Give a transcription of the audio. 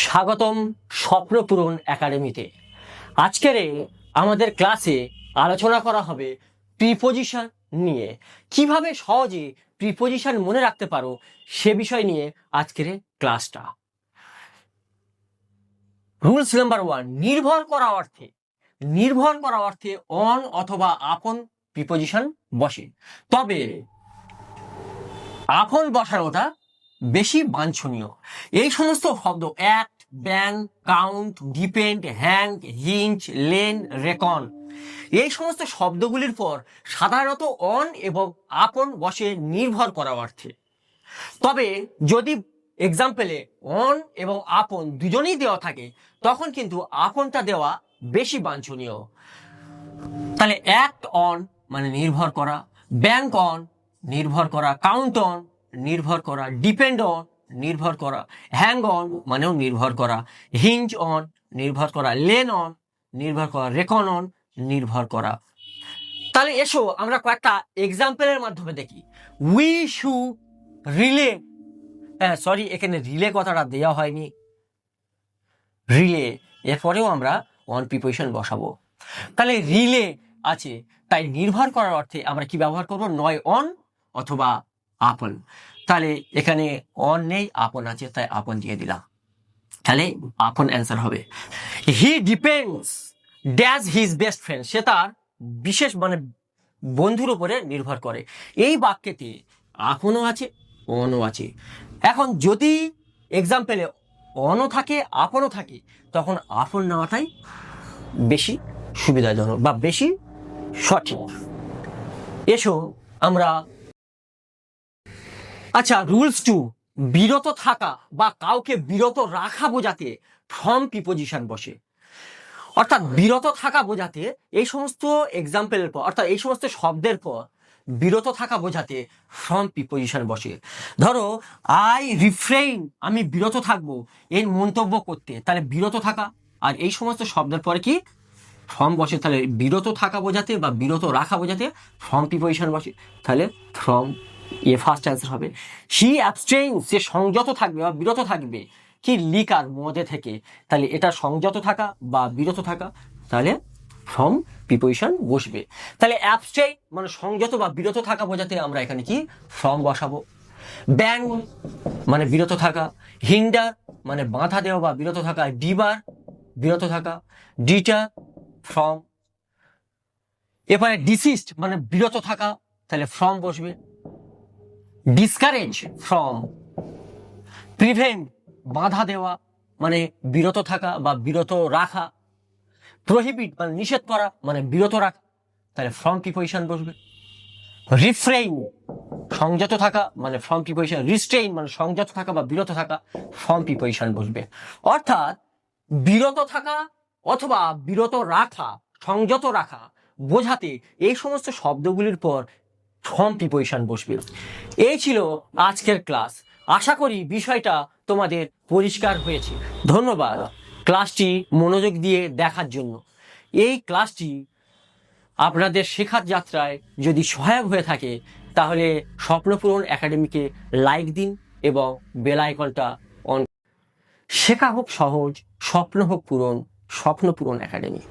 স্বাগতম স্বপ্নপূরণ একাডেমিতে। আজকের আমাদের ক্লাসে আলোচনা করা হবে প্রিপোজিশন নিয়ে। কিভাবে সহজে প্রিপোজিশন মনে রাখতে পারো সে বিষয় নিয়ে আজকের ক্লাসটা। রুলস নাম্বার 1, নির্ভর করা অর্থে অন অথবা আপন প্রিপোজিশন বসে, তবে আপন বসানোটা বেশি বাঞ্ছনীয়। এই সমস্ত শব্দ act, ban, count, depend, hang, hinge, lean, reckon, এই সমস্ত শব্দগুলির পর সাধারণত অন এবং আপন বসে নির্ভর করা অর্থে। তবে যদি এক্সাম্পলে অন এবং আপন দুজনেই দেওয়া থাকে তখন কিন্তু আপনটা দেওয়া বেশি বাঞ্ছনীয়। তাহলে অ্যাক্ট অন মানে নির্ভর করা, ব্যাংক অন নির্ভর করা, কাউন্ট অন নির্ভর করা, ডিপেন্ড অন নির্ভর করা, হ্যাং অন মানেও নির্ভর করা, হিঞ্জ অন নির্ভর করা, লেন অন নির্ভর করা, রেকন অন নির্ভর করা। তাহলে এসো আমরা কয়েকটা এক্সাম্পলের মাধ্যমে দেখি। উই শু রিলে, সরি এখানে রিলে কথাটা দেওয়া হয়নি, রিলে এরপরেও আমরা অন প্রিপোজিশন বসাবো। তাহলে রিলে আছে, তাই নির্ভর করার অর্থে আমরা কি ব্যবহার করব? নয় অন অথবা আপন। তাহলে এখানে অন নেই, আপন আছে, তাই আপন দিয়ে দিলাম। তাহলে আপন অ্যান্সার হবে। He depends ড্যাজ his best friend, সে তার বিশেষ মানে বন্ধুর উপরে নির্ভর করে। এই বাক্যেতে আপনও আছে, অনও আছে। এখন যদি এক্সাম্পলে অনও থাকে, আপনও থাকে, তখন আপন নেওয়াটাই বেশি সুবিধাজনক বা বেশি সঠিক। এসো আমরা রুলস 2, বিরত থাকা বা কাউকে বিরত রাখা বোঝাতে ফ্রম প্রিপোজিশন বসে। অর্থাৎ বিরত থাকা বোঝাতে এই সমস্ত এক্সাম্পলের পর, অর্থাৎ এই সমস্ত শব্দের পর বিরত থাকা বোঝাতে ফ্রম প্রিপোজিশন বসে। ধরো আই রিফ্রেইন, আমি বিরত থাকবো এর মন্তব্য করতে, তাহলে বিরত থাকা, আর এই সমস্ত শব্দের পরে কি ফ্রম বসে, তাহলে বিরত থাকা বোঝাতে বা বিরত রাখা বোঝাতে ফ্রম প্রিপোজিশন বসে, তাহলে ফ্রম ফার্স্ট অ্যান্সার হবে। হি অ্যাবস্টেইন, সে সংযত থাকবে বা বিরত থাকবে কি লিকার, মদে থেকে, তাহলে এটা সংযত থাকা বা বিরত থাকা, তাহলে ফ্রম প্রিপোজিশন বসবে। তাহলে অ্যাবস্টেইন মানে সংযত বা বিরত থাকা বোঝাতে আমরা এখানে কি ফ্রম বসাবো। ব্যান মানে বিরত থাকা, হিন্ডার মানে বাধা দেওয়া বা বিরত থাকা, ডিবার বিরত থাকা, ডিটার ফ্রম। এরপরে ডিসিস্ট মানে বিরত থাকা, তাহলে ফ্রম বসবে। Discourage from. প্রিভেন্ট বাধা দেওয়া মানে বিরত থাকা বা বিরত রাখা। প্রহিবিট মানে নিষেধ করা মানে বিরত রাখা, তাহলে ফ্রম প্রিপোজিশন বসবে। রিফ্রেইন সংযত থাকা মানে ফ্রম প্রিপোজিশন, রিস্ট্রেইন মানে সংযত থাকা বা বিরত থাকা, ফ্রম প্রিপোজিশন বসবে। অর্থাৎ বিরত থাকা অথবা বিরত রাখা, সংযত রাখা বোঝাতে এই সমস্ত শব্দগুলির পর ফ্রম প্রিপোজিশন বসবে। এই ছিল আজকের ক্লাস। আশা করি বিষয়টা তোমাদের পরিষ্কার হয়েছে। ধন্যবাদ ক্লাসটি মনোযোগ দিয়ে দেখার জন্য। এই ক্লাসটি আপনাদের শেখার যাত্রায় যদি সহায়ক হয়ে থাকে তাহলে স্বপ্নপূরণ একাডেমিকে লাইক দিন এবং বেল আইকনটা অন। শেখা হোক সহজ, স্বপ্ন হোক পূরণ, স্বপ্নপূরণ একাডেমি।